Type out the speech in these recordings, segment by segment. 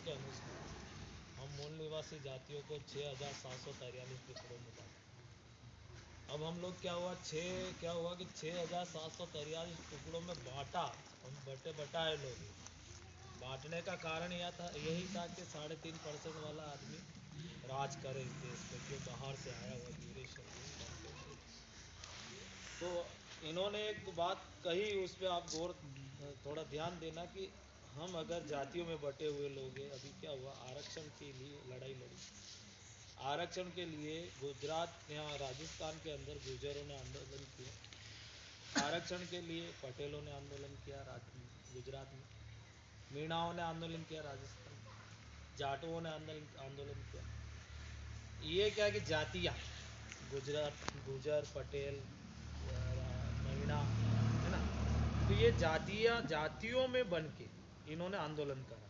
के अनुसार हम मूल निवासी जातियों को 6,743 टुकड़ों में बांटा। अब हम लोग क्या हुआ कि 6,743 टुकड़ों में बांटा। हम बटाए लोग। बांटने का कारण यही था कि 3.5% वाला आदमी राज करे इस देश पे, जो बाहर से आया हुआ ड्यूरेशन। तो इन्होंने एक बात कही, उस पर आप थोड़ा ध्यान देना कि हम अगर जातियों में बटे हुए लोग हैं, अभी क्या हुआ, आरक्षण के लिए लड़ाई लड़ी। आरक्षण के लिए गुजरात या राजस्थान के अंदर गुर्जरों ने आंदोलन किया। आरक्षण के लिए पटेलों ने आंदोलन किया गुजरात में, मीणाओं ने आंदोलन किया राजस्थान में, जाटुओं ने आंदोलन किया। ये क्या कि जातियाँ, गुजरात गुजर पटेल मीणा है ना, तो ये जातियों में बन के इन्होंने आंदोलन करा।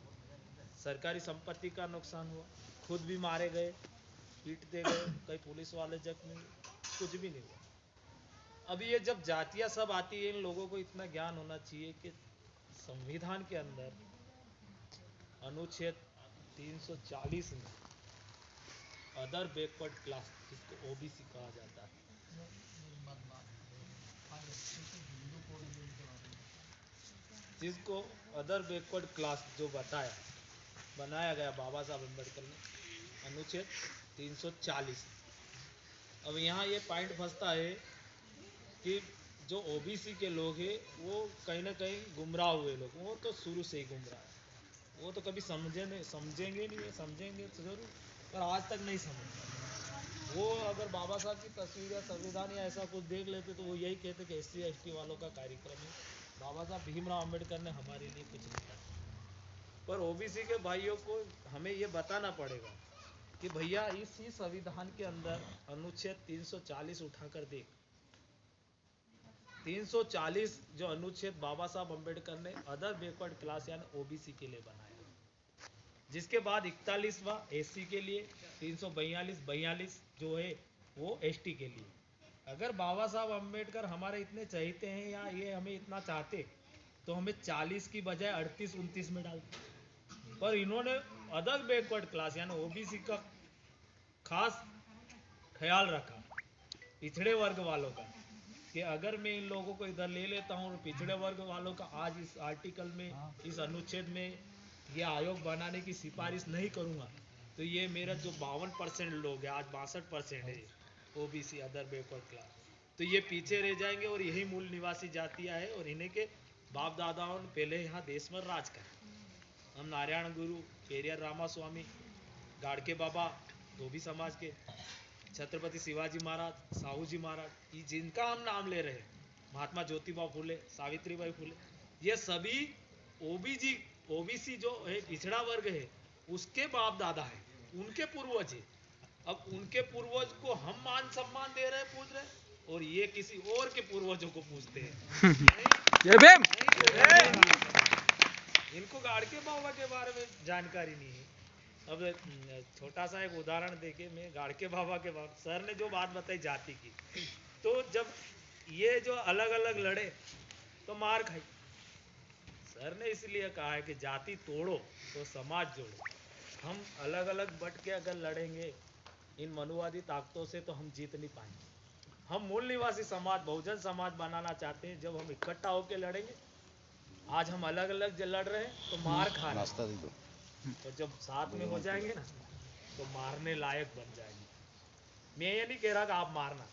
सरकारी संपत्ति का नुकसान हुआ, खुद भी मारे गए, पीटते गए, कई पुलिस वाले जख्मी हुए, कुछ भी नहीं हुआ। अभी ये जब जातियां सब आती है, इन लोगों को इतना ज्ञान होना चाहिए कि संविधान के अंदर अनुच्छेद 340 में अदर बैकवर्ड क्लास, जिसको ओबीसी कहा जाता है, जिसको अदर बैकवर्ड क्लास जो बनाया गया बाबा साहब अम्बेडकर ने, अनुच्छेद 340। अब यहाँ ये पॉइंट फंसता है कि जो ओबीसी के लोग हैं वो कहीं ना कहीं गुमराह हुए लोग, वो तो शुरू से ही गुमराह है। वो तो कभी समझेंगे नहीं, समझेंगे तो जरूर, पर आज तक नहीं समझ। वो अगर बाबा साहब की तस्वीर या संविधान या ऐसा कुछ देख लेते तो वो यही कहते कि SC ST वालों का कार्यक्रम है, बाबा साहब भीमराव अम्बेडकर ने हमारे लिए कुछ नहीं किया। पर ओबीसी के भाइयों को हमें ये बताना पड़ेगा कि भैया इसी संविधान के अंदर अनुच्छेद 340 उठाकर देख। 340 जो अनुच्छेद बाबा साहब अम्बेडकर ने अदर बैकवर्ड क्लास यानी ओबीसी के लिए बनाया, जिसके बाद 41वां SC के लिए, 342 जो है वो ST के लिए। अगर बाबा साहब अम्बेडकर हमारे इतने चाहते हैं या ये हमें इतना चाहते तो हमें 40 की बजाय 38-29 में डालते। पर इन्होंने अदर बैकवर्ड क्लास यानी ओबीसी का खास ख्याल रखा, पिछड़े वर्ग वालों का, कि अगर मैं इन लोगों को इधर ले लेता हूँ और पिछड़े वर्ग वालों का आज इस आर्टिकल में, इस अनुच्छेद में ये आयोग बनाने की सिफारिश नहीं करूँगा तो ये मेरा जो 52% लोग हैं, आज 62% है ओबीसी अदर बैकवर्ड क्लास, तो ये पीछे रह जाएंगे। और यही मूल निवासी जातियाँ हैं और इन्हीं के बाप दादाओं ने पहले यहाँ देश में राज करा। हम नारायण गुरु, पेरियार रामास्वामी, गाड़के बाबा धोबी समाज के, छत्रपति शिवाजी महाराज, साहू जी महाराज, ये जिनका हम नाम ले रहे हैं, महात्मा ज्योतिबा फुले, सावित्रीबाई फुले, ये सभी ओबीसी जो है पिछड़ा वर्ग है उसके बाप दादा है, उनके पूर्वज है। अब उनके पूर्वज को हम मान सम्मान दे रहे हैं, पूछ रहे हैं, और ये किसी और के पूर्वजों को पूछते हैं। इनको गाड़के बाबा के बारे में जानकारी नहीं है। अब छोटा सा एक उदाहरण देके मैं गाड़के बाबा के बारे, सर ने जो बात बताई जाति की, तो जब ये जो अलग अलग लड़े तो मार खाई। सर ने इसलिए कहा है कि जाति तोड़ो तो समाज जोड़ो। हम अलग अलग बट के अगर लड़ेंगे इन मनुवादी ताकतों से तो हम जीत नहीं पाएंगे। हम मूल निवासी समाज, बहुजन समाज बनाना चाहते हैं। जब हम इकट्ठा होकर लड़ेंगे, आज हम अलग अलग लड़ रहे हैं तो मार खा रहे हैं, तो जब साथ में हो जाएंगे ना तो मारने लायक बन जाएंगे। मैं ये नहीं कह रहा कि आप मारना,